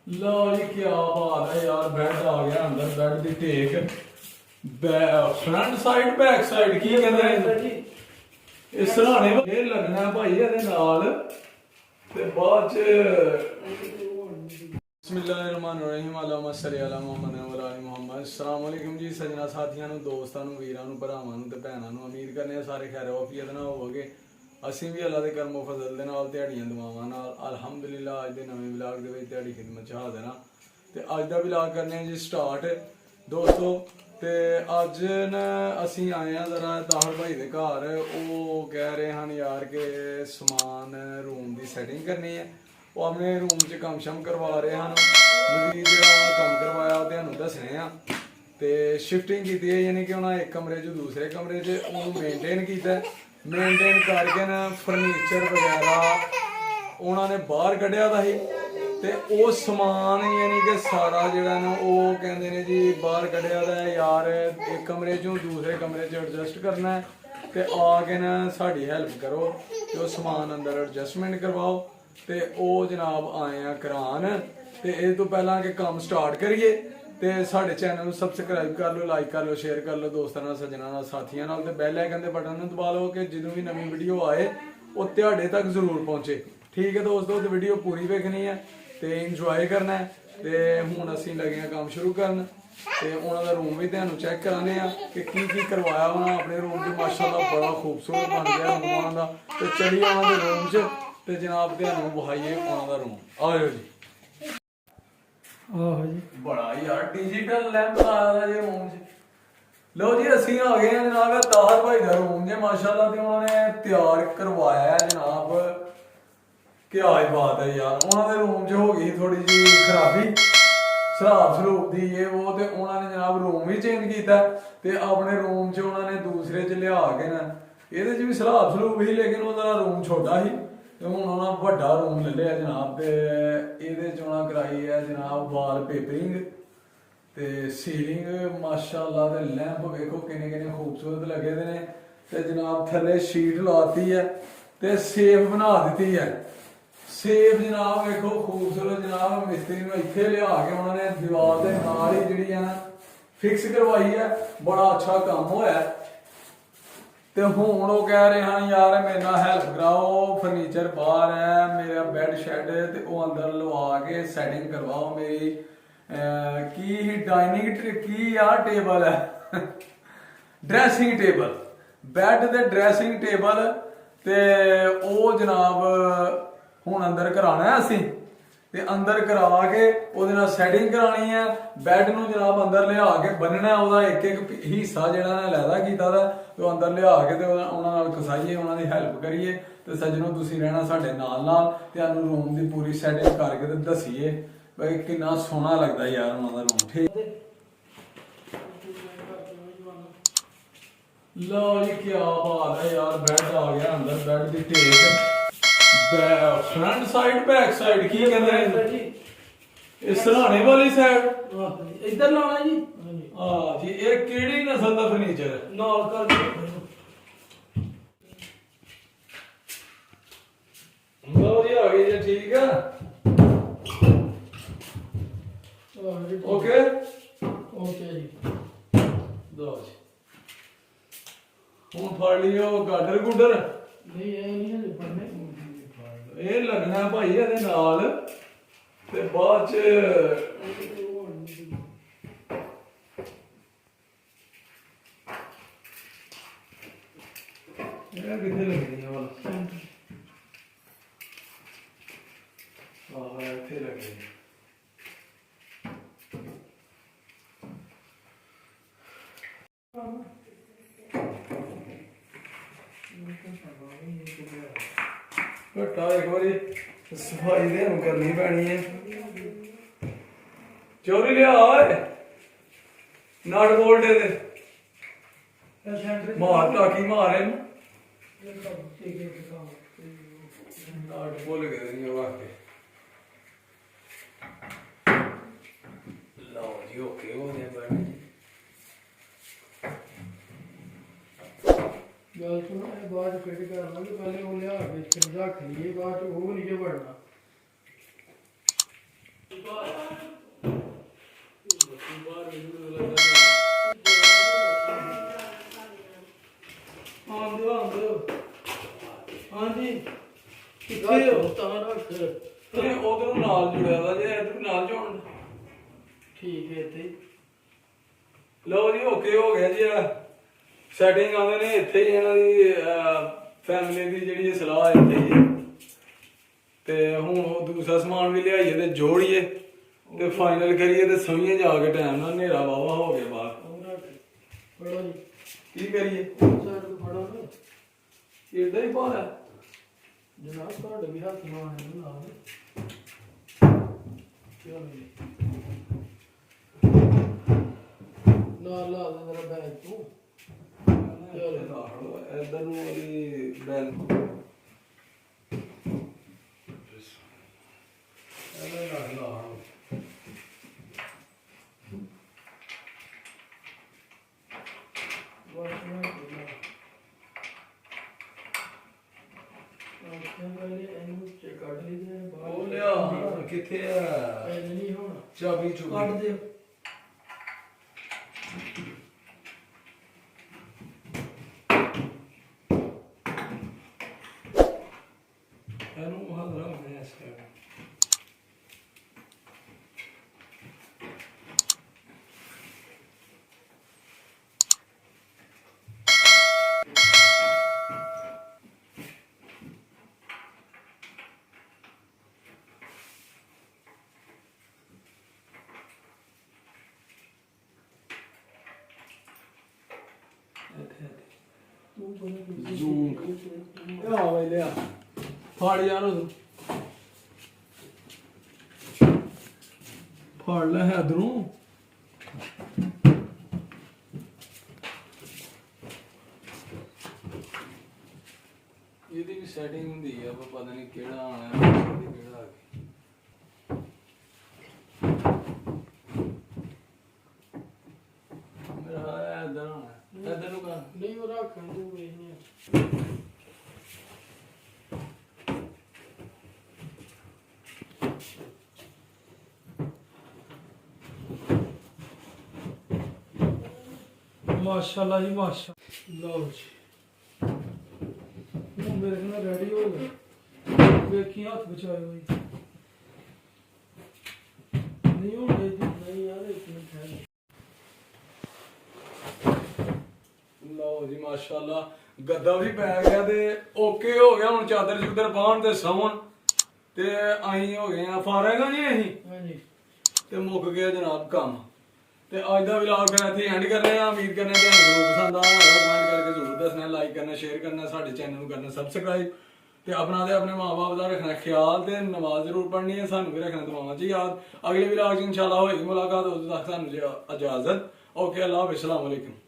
लो जी क्या बात है यार, बेड आ गया अंदर, बेड दी टेक फ्रंट साइड बैक साइड की कहते हैं जी इस सराने ये लगना भाई ਇਹਦੇ ਨਾਲ ਤੇ ਬਾਅਦ ਚ ਬਿਸਮਿਲ੍ਲਾਹਿਰਰਹਿਮਾਨਿਰਰਹੀਮ ਅਲਾਹੁਮਾ ਸੱਲੀ ਅਲਾ ਮੁਹੰਮਦ व अला मुहम्मद। अस्सलाम वालेकुम जी सजना साथियों ਨੂੰ ਦੋਸਤਾਂ ਨੂੰ ਵੀਰਾਂ ਨੂੰ ਭਰਾਵਾਂ ਨੂੰ ਤੇ ਭੈਣਾਂ ਨੂੰ ਉਮੀਦ ਕਰਨੇ ਆ ਸਾਰੇ ਖੈਰ ਆਫੀਅਤ ਨਾਲ ਹੋਵੋਗੇ। ਅਸੀਂ ਵੀ ਅੱਲਾ ਦੇ ਕਰਮੋ ਫਜ਼ਲ ਦੇ ਨਾਲ ਦਿਹਾੜੀਆਂ ਦੁਆਵਾਂ ਨਾਲ ਅਲਹਮਦੁਲਿਲਾ ਅੱਜ ਦੇ ਨਵੇਂ ਵਲੌਗ ਦੇ ਵਿੱਚ ਤੁਹਾਡੀ ਖਿਦਮਤ ਚ ਹਾਜ਼ਰ ਹਾਂ ਤੇ ਅੱਜ ਦਾ ਵਲੌਗ ਕਰਨੇ ਆ ਜੀ ਸਟਾਰਟ ਦੋਸਤੋ। ਤੇ ਅੱਜ ਨਾ ਅਸੀਂ ਆਏ ਆ ਜ਼ਰਾ ਤਾਹਰ ਭਾਈ ਦੇ ਘਰ, ਉਹ ਕਹਿ ਰਹੇ ਹਨ ਯਾਰ ਕਿ ਸਮਾਨ रूम ਦੀ ਸੈਟਿੰਗ ਕਰਨੀ ਹੈ। ਉਹ ਆਪਣੇ रूम 'ਚ ਕੰਮ ਸ਼ਮ ਕਰਵਾ ਰਹੇ ਹਨ। ਮਜ਼ੀਦ ਜਿਹੜਾ ਕੰਮ ਕਰਵਾਇਆ ਉਹ ਤੁਹਾਨੂੰ ਦੱਸਣੇ ਆ ਤੇ ਸ਼ਿਫਟਿੰਗ ਕੀਤੀ ਹੈ, ਯਾਨੀ ਕਿ ਉਹਨਾਂ ਇੱਕ ਕਮਰੇ 'ਚੋਂ ਦੂਸਰੇ ਕਮਰੇ 'ਚ ਉਹਨੂੰ ਮੇਨਟੇਨ ਕੀਤਾ। ਮੇਨਟੇਨ ਕਰਕੇ ਨਾ ਫਰਨੀਚਰ ਵਗੈਰਾ ਉਹਨਾਂ ਨੇ ਬਾਹਰ ਕੱਢਿਆ ਦਾ ਸੀ ਤੇ ਉਹ ਸਮਾਨ ਯਾਨੀ ਕਿ ਸਾਰਾ ਜਿਹੜਾ ਨਾ ਉਹ ਕਹਿੰਦੇ ਨੇ ਜੀ ਬਾਹਰ ਕੱਢਿਆ ਦਾ ਯਾਰ, ਇੱਕ ਕਮਰੇ 'ਚੋਂ ਦੂਸਰੇ ਕਮਰੇ 'ਚ ਐਡਜਸਟ ਕਰਨਾ ਹੈ ਤੇ ਆ ਕੇ ਨਾ ਸਾਡੀ ਹੈਲਪ ਕਰੋ ਤੇ ਉਹ ਸਮਾਨ ਅੰਦਰ ਐਡਜਸਟਮੈਂਟ ਕਰਵਾਓ। ਤੇ ਉਹ ਜਨਾਬ ਆਏ ਆ ਕਰਾਨ। ਤੇ ਇਹ ਤੋਂ ਪਹਿਲਾਂ ਕਿ ਕੰਮ ਸਟਾਰਟ ਕਰੀਏ ਤੇ ਸਾਡੇ ਚੈਨਲ ਨੂੰ ਸਬਸਕ੍ਰਾਈਬ ਕਰ ਲਓ, ਲਾਈਕ ਕਰ ਲਓ, ਸ਼ੇਅਰ ਕਰ ਲਓ ਦੋਸਤਾਂ ਨਾਲ, ਸੱਜਣਾਂ ਨਾਲ, ਸਾਥੀਆਂ ਨਾਲ ਤੇ ਬੈਲ ਆਈਕਨ ਦੇ ਬਟਨ ਨੂੰ ਦਬਾ ਲਓ ਕਿ ਜਦੋਂ ਵੀ ਨਵੀਂ ਵੀਡੀਓ ਆਏ ਉਹ ਤੁਹਾਡੇ ਤੱਕ ਜ਼ਰੂਰ ਪਹੁੰਚੇ। ਠੀਕ ਹੈ ਦੋਸਤੋ, ਤੇ ਵੀਡੀਓ ਪੂਰੀ ਵੇਖਣੀ ਹੈ ਤੇ ਇੰਜੋਏ ਕਰਨਾ ਹੈ। ਤੇ ਹੁਣ ਅਸੀਂ ਲੱਗੇ ਆ ਕੰਮ ਸ਼ੁਰੂ ਕਰਨ ਤੇ ਉਹਨਾਂ ਦਾ ਰੂਮ ਵੀ ਤੁਹਾਨੂੰ ਚੈੱਕ ਕਰਾਣੇ ਆ ਕਿ ਕੀ ਕੀ ਕਰਵਾਇਆ ਉਹਨਾਂ ਆਪਣੇ ਰੂਮ 'ਚ। ਮਾਸ਼ਾਅੱਲਾ ਬੜਾ ਖੂਬਸੂਰਤ ਬਣ ਗਿਆ ਰੂਮ ਉਹਨਾਂ ਦਾ। ਤੇ ਚਲੀਏ ਉਹਨਾਂ ਦੇ ਰੂਮ 'ਚ ਤੇ ਜਨਾਬ ਤੁਹਾਨੂੰ ਵਿਖਾਈਏ ਉਹਨਾਂ ਦਾ ਰੂਮ। ਆਜੋ ਜੀ। ਆਹੋ ਜੀ, ਬੜਾ ਯਾਰ ਡਿਜੀਟਲ ਲੈਂਪ ਆਇਆ ਜੀ ਰੂਮ 'ਚ। ਲਓ ਜੀ ਅਸੀਂ ਆ ਗਏ ਆ ਜਨਾਬ ਤਾਹਰ ਭਾਈ ਦਾ ਰੂਮ ਜੇ ਮਾਸ਼ਾਅੱਲਾ ਤੇ ਉਹਨਾਂ ਨੇ ਤਿਆਰ ਕਰਵਾਇਆ ਹੈ ਜਨਾਬ। ਕਿਆ ਹੀ ਬਾਤ ਹੈ ਯਾਰ, ਉਹਨਾਂ ਦੇ ਰੂਮ 'ਚ ਹੋ ਗਈ ਥੋੜੀ ਜਿਹੀ ਖਰਾਬੀ ਸਰਾਬ ਸਰੂਬ ਦੀ ਇਹ ਉਹ, ਤੇ ਉਹਨਾਂ ਨੇ ਜਨਾਬ ਰੂਮ ਵੀ ਚੇਂਜ ਕੀਤਾ ਤੇ ਆਪਣੇ ਰੂਮ 'ਚ ਉਹਨਾਂ ਨੇ ਦੂਸਰੇ 'ਚ ਲਿਆ ਕੇ ਨਾ ਇਹਦੇ 'ਚ ਵੀ ਸਰਾਬ ਸਰੂਬ ਹੀ, ਲੇਕਿਨ ਉਹਦਾ ਰੂਮ ਛੋਟਾ ਸੀ ਤੇ ਹੁਣ ਉਹਨਾਂ ਵੱਡਾ ਰੂਮ ਲੈ ਲਿਆ ਜਨਾਬ। ਤੇ ਇਹਦੇ 'ਚ ਉਹਨਾਂ ਕਰਾਈ ਹੈ ਜਨਾਬ ਵਾਲ ਪੇਪਰਿੰਗ ਤੇ ਸੀਲਿੰਗ ਮਾਸ਼ਾਅੱਲਾ ਤੇ ਲੈਂਪ ਵੇਖੋ ਕਿੰਨੇ ਕਿੰਨੇ ਖੂਬਸੂਰਤ ਲੱਗੇ ਦੇ ਨੇ। ਤੇ ਜਨਾਬ ਥੱਲੇ ਸ਼ੀਟ ਲਾਤੀ ਹੈ ਤੇ ਸੇਫ ਬਣਾ ਦਿੱਤੀ ਹੈ। ਸੇਫ ਜਨਾਬ ਵੇਖੋ ਖੂਬਸੂਰਤ ਜਨਾਬ। ਮਿਸਤਰੀ ਨੂੰ ਇੱਥੇ ਲਿਆ ਕੇ ਉਹਨਾਂ ਨੇ ਦੀਵਾਰ ਦੇ ਨਾਲ ਹੀ ਜਿਹੜੀ ਹੈ ਨਾ ਫਿਕਸ ਕਰਵਾਈ ਹੈ। ਬੜਾ ਅੱਛਾ ਕੰਮ ਹੋਇਆ ਤੇ ਹੁਣ ਉਹ ਕਹਿ ਰਹੇ ਹਨ ਯਾਰ ਮੇਰੇ ਨਾਲ ਹੈਲਪ ਕਰਾਓ, ਫਰਨੀਚਰ ਬਾਹਰ ਹੈ, ਮੇਰਾ ਬੈੱਡ ਸ਼ੈੱਡ ਤੇ ਉਹ ਅੰਦਰ ਲਵਾ ਕੇ ਸੈਟਿੰਗ ਕਰਵਾਓ। ਮੇਰੀ ਕੀ ਡਾਈਨਿੰਗ ਕੀ ਆ ਟੇਬਲ ਹੈ ਡਰੈਸਿੰਗ ਟੇਬਲ, ਬੈੱਡ ਤੇ ਡਰੈਸਿੰਗ ਟੇਬਲ ਤੇ ਉਹ ਜਨਾਬ ਹੁਣ ਅੰਦਰ ਕਰਾਣਾ ਹੈ ਅਸੀਂ ਤੇ ਅੰਦਰ ਕਰਾ ਕੇ ਉਹਦੇ ਨਾਲ ਸੈਟਿੰਗ ਕਰਾਣੀ ਹੈ। ਬੈੱਡ ਨੂੰ ਜਨਾਬ ਅੰਦਰ ਲਿਆ ਕੇ ਬੰਨਣਾ, ਉਹਦਾ ਇੱਕ ਇੱਕ ਹਿੱਸਾ ਜਿਹੜਾ ਨਾ ਲੈਦਾ ਕੀਤਾ ਦਾ ਤੇ ਉਹ ਅੰਦਰ ਲਿਆ ਕੇ ਤੇ ਉਹਨਾਂ ਨਾਲ ਕਸਾਈਏ, ਉਹਨਾਂ ਦੀ ਹੈਲਪ ਕਰੀਏ। ਤੇ ਸੱਜਣੋ ਤੁਸੀਂ ਰਹਿਣਾ ਸਾਡੇ ਨਾਲ ਨਾਲ, ਤੁਹਾਨੂੰ ਰੂਮ ਦੀ ਪੂਰੀ ਸੈਟਿੰਗ ਕਰਕੇ ਤੇ ਦੱਸੀਏ ਬਈ ਕਿੰਨਾ ਸੋਹਣਾ ਲੱਗਦਾ ਯਾਰ ਉਹਨਾਂ ਦਾ ਰੂਮ। ਠੀਕ ਲਓ ਜੀ ਕੀ ਬਾਤ ਹੈ ਯਾਰ, ਬੈੱਡ ਆ ਗਿਆ ਅੰਦਰ, ਬੈੱਡ ਦੀ टेक फ्रंट साइड बैक साइड की कहते हैं जी इस सराने वाली साइड इधर लाना जी। हां जी, ये केड़ी नस्ल दा फर्नीचर है? नाल कर लो जी आ गई जी। ठीक है ओके ओके जी। दो जी ਹੁਣ ਫੜ ਲਿਓ ਗਾਡਰ ਗੁੱਡਰ। नहीं ये नहीं है पढ़ने ਇਹ ਲੱਗਣਾ ਭਾਈ ਇਹਦੇ ਨਾਲ ਤੇ ਬਾਅਦ ਚ ਇਹ ਕਿੱਥੇ ਲੱਗਣੀ ਹੈ ਵਾਲਾ? ਆਹ ਇੱਥੇ ਲੱਗਣੀ। ਘਟਾ ਇੱਕ ਵਾਰੀ ਸਫਾਈ ਦੇ ਨੂੰ ਕਰਨੀ ਪੈਣੀ ਹੈ। ਚੋਰੀ ਲਿਆ ਓਏ ਨਾਟ ਬੋਲਟ ਦੇ ਮਾਰ ਟਾਕੀ ਮਾਰ ਇਹਨੂੰ ਨਾਟ ਬੋਲ ਕੇ ਨਹੀਂ ਵਾਕੇ। ਲਓ ਜੀ ਓਕੇ ਹੋ ਗਿਆ ਬਣ। गल सुनो, बाद फिट कर लांगे, पहले वो लिया के रख लिए, बाद वो नहीं बढ़ना। ਨਾਲ ਜੁੜਿਆ ਦਾ ਜੇ ਇਧਰ ਨਾਲ ਜੋੜਨ। ਠੀਕ ਹੈ ਇੱਥੇ ਲਓ ਜੀ ਓਕੇ ਹੋ ਗਿਆ ਜੀ। ਸੈਟਿੰਗ ਆਉਂਦੇ ਨੇ ਇੱਥੇ ਹੀ ਇਹਨਾਂ ਦੀ ਫੈਮਿਲੀ ਦੀ ਜਿਹੜੀ ਸਲਾਹ ਇੱਥੇ ਹੀ ਹੈ। ਤੇ ਹੁਣ ਉਹ ਦੂਸਰਾ ਸਮਾਨ ਵੀ ਲਿਆਈਏ ਤੇ ਜੋੜੀਏ ਤੇ ਫਾਈਨਲ ਕਰੀਏ ਤੇ ਸਮਝੀਏ ਜਾ ਕੇ ਟਾਈਮ ਨਾਲ ਹਨੇਰਾ ਵਾਵਾ ਹੋ ਗਿਆ ਬਾਹਰ। ਫੜੋ ਜੀ ਕੀ ਕਰੀਏ? ਸਾਈਡ ਤੋਂ ਫੜੋ ਨਾ ਏਦਾਂ ਹੀ ਭਾਲ ਹੈ ਜਨਾਬ ਤੁਹਾਡੇ ਵੀ ਹੱਥ ਨਾਲ ਹੈ ਨਾਲ ਚਲੋ ਜੀ ਨਾਲ ਲਾ ਦੇ ਮੇਰਾ ਬੈਗ ਤੂੰ ਇਧਰ ਨੂੰ ਉਹਦੀ ਬੈਲ ਉਹ ਲਿਆ ਕਿੱਥੇ ਆ ਨਹੀਂ ਹੋਣਾ ਚਾਬੀ ਕੱਢ ਚੁੱਕ ਦਿਓ ਇਹਨੂੰ ਹੱਲ ਰੱਖਦੇ ਆ ਇਸ ਕਰਕੇ। ਲਿਆ ਵੇ ਲਿਆ ਫੜ ਯਾਰ ਉਹਨੂੰ ਫੜ ਲੈ ਇਧਰੋਂ। ਇਹਦੀ ਵੀ ਸੈਟਿੰਗ ਹੁੰਦੀ ਆ ਪਰ ਪਤਾ ਨਹੀਂ ਕਿਹੜਾ ਆਣਾ ਕਿਹੜਾ ਆ ਗਿਆ। ਮੇਰਾ ਇਧਰ ਆਣਾ ਇਧਰ ਨੂੰ ਕਰ। ਨਹੀਂ ਉਹ ਰੱਖ ਤੂੰ ਵੇਖਨੇ ਮਾਸ਼ਾਅੱਲਾ ਜੀ ਮਾਸ਼ਾ ਲਓ ਜੀ ਹੁਣ ਮੇਰੇ ਨਾਲ ਰੈਡੀ ਹੋ ਗਿਆ ਵੇਖੀ ਹੱਥ ਬਚਾਏ ਹੋਈ ਨਹੀਂ ਹੁਣ ਨਹੀਂ ਯਾਰ ਇੱਕ ਮਿੰਟ ਹੈ ਲਓ ਜੀ ਮਾਸ਼ਾਅੱਲਾ ਗੱਦਾ ਵੀ ਪੈ ਗਿਆ ਤੇ ਓਕੇ ਹੋ ਗਿਆ। ਹੁਣ ਚਾਦਰ ਚੁਦਰ ਪਾਉਣ ਤੇ ਸੌਣ ਤੇ ਆਈ ਹੋ ਗਏ ਆ ਫਾਰਗ ਆ ਜੀ ਅਸੀਂ ਹਾਂਜੀ ਤੇ ਮੁੱਕ ਗਿਆ ਜਨਾਬ ਕੰਮ। ਤੇ ਅੱਜ ਦਾ ਵਲੌਗ ਫਿਰ ਇੱਥੇ ਐਂਡ ਕਰ ਰਹੇ ਆ। ਉਮੀਦ ਕਰਨੇ ਤੁਹਾਨੂੰ ਪਸੰਦ ਆਇਆ ਕਮੈਂਟ ਕਰਕੇ ਜ਼ਰੂਰ ਦੱਸਣਾ, ਲਾਈਕ ਕਰਨਾ, ਸ਼ੇਅਰ ਕਰਨਾ, ਸਾਡੇ ਚੈਨਲ ਨੂੰ ਕਰਨਾ ਸਬਸਕ੍ਰਾਈਬ ਤੇ ਆਪਣਾ ਤੇ ਆਪਣੇ ਮਾਂ-ਬਾਪ ਦਾ ਰੱਖਣਾ ਖਿਆਲ ਤੇ ਨਮਾਜ਼ ਜ਼ਰੂਰ ਪੜ੍ਹਨੀ ਹੈ। ਸਾਨੂੰ ਵੀ ਰੱਖਣਾ ਦੁਆਵਾਂ 'ਚ ਯਾਦ। ਅਗਲੇ ਵਲੌਗ 'ਚ ਇਨਸ਼ਾਅੱਲਾ ਹੋਏਗੀ ਮੁਲਾਕਾਤ। ਉਦੋਂ ਤੱਕ ਸਾਨੂੰ ਇਜਾਜ਼ਤ। ਓਕੇ ਅੱਲਾਹ ਹਾਫਿਜ਼, अस्सलाम वालेकुम।